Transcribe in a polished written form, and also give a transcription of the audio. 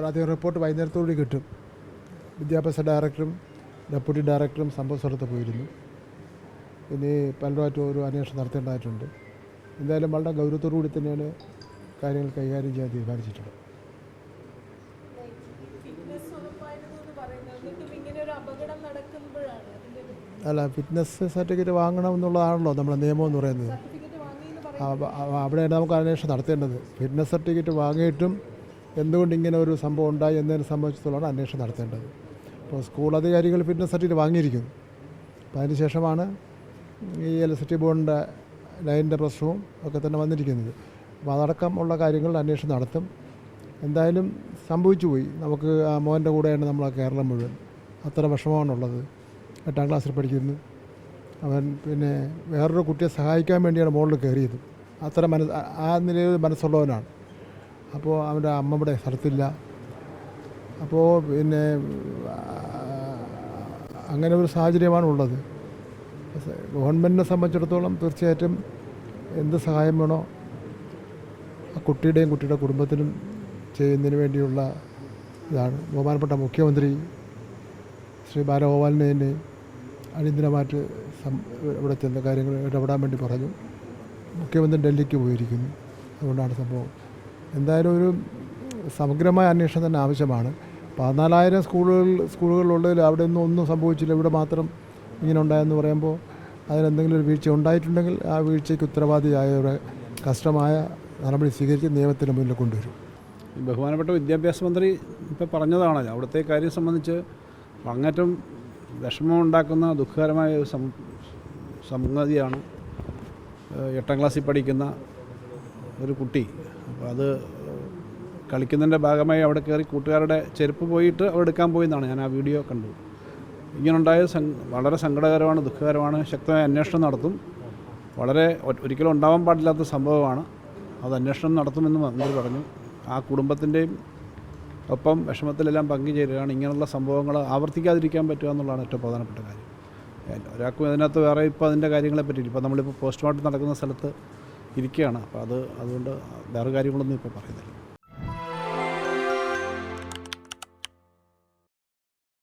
ആദ്യം റിപ്പോർട്ട് വൈകുന്നേരത്തോടെ കിട്ടും. വിദ്യാഭ്യാസ ഡയറക്ടറും ഡെപ്യൂട്ടി ഡയറക്ടറും സംഭവ സ്ഥലത്ത് പോയിരുന്നു. ഇനി പലരുമായിട്ടും ഒരു അന്വേഷണം നടത്തേണ്ടതായിട്ടുണ്ട്. എന്തായാലും വളരെ ഗൗരവത്തോടു കൂടി തന്നെയാണ് കാര്യങ്ങൾ കൈകാര്യം ചെയ്യാൻ തീരുമാനിച്ചിട്ടുള്ളത്. അല്ല, ഫിറ്റ്നസ് സർട്ടിഫിക്കറ്റ് വാങ്ങണം എന്നുള്ളതാണല്ലോ നമ്മുടെ നിയമം എന്ന് പറയുന്നത്. അവിടെയാണ് നമുക്ക് അന്വേഷണം നടത്തേണ്ടത്. ഫിറ്റ്നസ് സർട്ടിഫിക്കറ്റ് വാങ്ങിയിട്ടും എന്തുകൊണ്ട് ഇങ്ങനെ ഒരു സംഭവം ഉണ്ടായി എന്നതിനെ സംബന്ധിച്ചിടത്തോളാണ് അന്വേഷണം നടത്തേണ്ടത്. അപ്പോൾ സ്കൂൾ അധികാരികൾ ഫിറ്റ്നസ് സർട്ടിഫിക്കറ്റ് വാങ്ങിയിരിക്കുന്നു. അപ്പോൾ അതിനുശേഷമാണ് ഈ ഇലക്ട്രിസിറ്റി ബോർഡിൻ്റെ ലൈനിൻ്റെ പ്രശ്നവും ഒക്കെ തന്നെ വന്നിരിക്കുന്നത്. അപ്പോൾ അതടക്കം ഉള്ള കാര്യങ്ങൾ അന്വേഷണം നടത്തും. എന്തായാലും സംഭവിച്ചു പോയി. നമുക്ക് ആ മോൻ്റെ കൂടെയാണ് നമ്മൾ ആ കേരളം മുഴുവൻ. അത്ര വിഷമമാണുള്ളത്. 8ാം ക്ലാസ്സിൽ പഠിക്കുന്നു. അവൻ പിന്നെ വേറൊരു കുട്ടിയെ സഹായിക്കാൻ വേണ്ടിയാണ് മുകളിൽ കയറിയത്. അത്ര ആ നിലയിൽ മനസ്സുള്ളവനാണ്. അപ്പോൾ അവൻ്റെ അമ്മയുടെ സ്ഥലത്തില്ല. അപ്പോൾ പിന്നെ അങ്ങനെ ഒരു സാഹചര്യമാണ് ഉള്ളത്. ഗവൺമെൻറ്റിനെ സംബന്ധിച്ചിടത്തോളം തീർച്ചയായിട്ടും എന്ത് സഹായം വേണോ ആ കുട്ടിയുടെയും കുട്ടിയുടെ കുടുംബത്തിനും ചെയ്യുന്നതിന് വേണ്ടിയുള്ള ഇതാണ്. ബഹുമാനപ്പെട്ട മുഖ്യമന്ത്രി ശ്രീ ബാലഗോപാലിനെ അടിയന്തരമായിട്ട് ഇവിടെ ചെന്ന കാര്യങ്ങൾ ഇടപെടാൻ വേണ്ടി പറഞ്ഞു. മുഖ്യമന്ത്രി ഡൽഹിക്ക് പോയിരിക്കുന്നു. അതുകൊണ്ടാണ് സംഭവം. എന്തായാലും ഒരു സമഗ്രമായ അന്വേഷണം തന്നെ ആവശ്യമാണ്. 14,000 സ്കൂളുകളുള്ളതിൽ അവിടെ ഒന്നും സംഭവിച്ചില്ല. ഇവിടെ മാത്രം ഇങ്ങനെ ഉണ്ടായെന്ന് പറയുമ്പോൾ അതിനെന്തെങ്കിലും ഒരു വീഴ്ച ഉണ്ടായിട്ടുണ്ടെങ്കിൽ ആ വീഴ്ചയ്ക്ക് ഉത്തരവാദിയായവരെ കഷ്ടമായ നടപടി സ്വീകരിച്ച് നിയമത്തിന് മുന്നിൽ കൊണ്ടുവരും. ബഹുമാനപ്പെട്ട വിദ്യാഭ്യാസ മന്ത്രി ഇപ്പോൾ പറഞ്ഞതാണ്. അവിടുത്തെ കാര്യം സംബന്ധിച്ച് അങ്ങേറ്റം വിഷമമുണ്ടാക്കുന്ന ദുഃഖകരമായ ഒരു സംഗതിയാണ്. 8ാം ക്ലാസ്സിൽ പഠിക്കുന്ന ഒരു കുട്ടി. അപ്പോൾ അത് കളിക്കുന്നതിൻ്റെ ഭാഗമായി അവിടെ കയറി കൂട്ടുകാരുടെ ചെരുപ്പ് പോയിട്ട് അവിടെ എടുക്കാൻ പോയെന്നാണ് ഞാൻ ആ വീഡിയോ കണ്ടു. ഇങ്ങനെയുണ്ടായ വളരെ സങ്കടകരമാണ്, ദുഃഖകരമാണ്. ശക്തമായ അന്വേഷണം നടത്തും. വളരെ ഒരിക്കലും ഉണ്ടാവാൻ പാടില്ലാത്ത സംഭവമാണ്. അത് അന്വേഷണം നടത്തുമെന്ന് മന്ത്രി പറഞ്ഞു. ആ കുടുംബത്തിൻ്റെയും ഒപ്പം വിഷമത്തിലെല്ലാം പങ്കുചേരുകയാണ്. ഇങ്ങനെയുള്ള സംഭവങ്ങൾ ആവർത്തിക്കാതിരിക്കാൻ പറ്റുക എന്നുള്ളതാണ് ഏറ്റവും പ്രധാനപ്പെട്ട കാര്യം. ഒരാൾക്കും അതിനകത്ത് വേറെ ഇപ്പോൾ അതിൻ്റെ കാര്യങ്ങളെ പറ്റിയില്ല. ഇപ്പോൾ നമ്മളിപ്പോൾ പോസ്റ്റ്മോർട്ടം നടക്കുന്ന സ്ഥലത്ത് ഇരിക്കുകയാണ്. അപ്പോൾ അതുകൊണ്ട് വേറെ കാര്യങ്ങളൊന്നും ഇപ്പോൾ പറയുന്നില്ല.